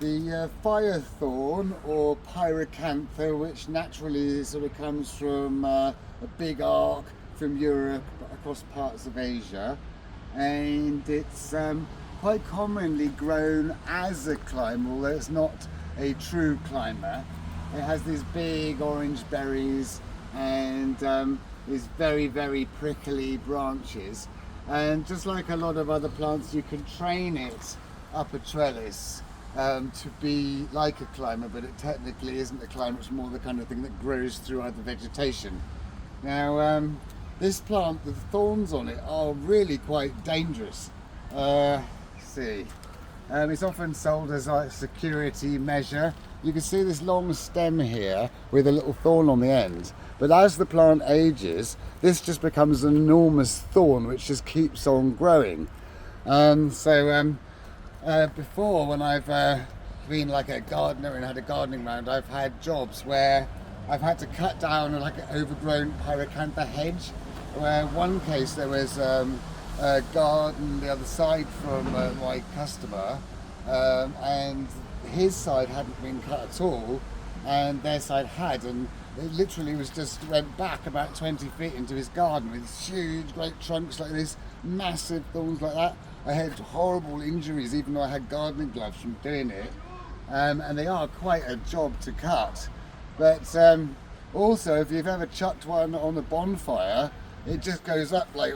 The fire thorn, or pyrocantha, which naturally sort of comes from a big arc from Europe across parts of Asia, and it's quite commonly grown as a climber, although it's not a true climber. It has these big orange berries and these very, very prickly branches, and just like a lot of other plants, you can train it up a trellis to be like a climber, but it technically isn't a climber. It's more the kind of thing that grows through other vegetation. Now, this plant, the thorns on it are really quite dangerous. See, it's often sold as like a security measure. You can see this long stem here with a little thorn on the end, but as the plant ages, this just becomes an enormous thorn which just keeps on growing. Before, when I've been like a gardener and had a gardening round, I've had jobs where I've had to cut down like an overgrown pyrocantha hedge. Where one case there was a garden the other side from my customer, and his side hadn't been cut at all, and their side had, and it literally went back about 20 feet into his garden with huge, great trunks like this, massive thorns like that. I had horrible injuries, even though I had gardening gloves from doing it, and they are quite a job to cut. But also, if you've ever chucked one on a bonfire, it just goes up like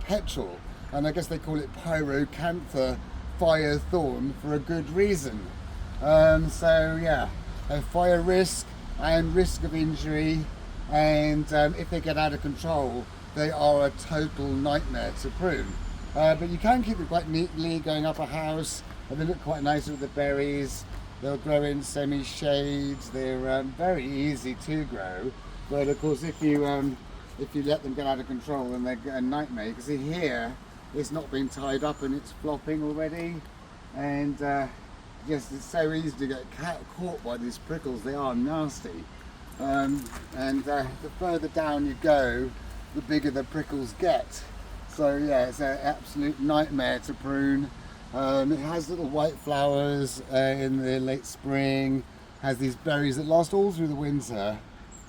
petrol, and I guess they call it pyrocantha fire thorn for a good reason. So yeah, a fire risk and risk of injury, and if they get out of control, they are a total nightmare to prune. But you can keep them quite neatly going up a house, and they look quite nice with the berries. They'll grow in semi-shades. They're very easy to grow, but of course if you let them get out of control, then they're a nightmare. You can see here it's not been tied up and it's flopping already, and yes, it's so easy to get caught by these prickles. They are nasty, and the further down you go, the bigger the prickles get. So yeah, it's an absolute nightmare to prune. It has little white flowers in the late spring, has these berries that last all through the winter,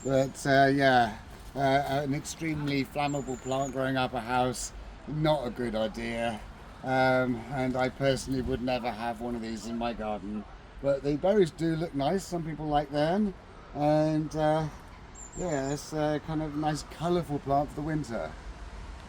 but yeah, an extremely flammable plant growing up a house, not a good idea, and I personally would never have one of these in my garden. But the berries do look nice, some people like them, and yeah, it's a kind of nice colourful plant for the winter.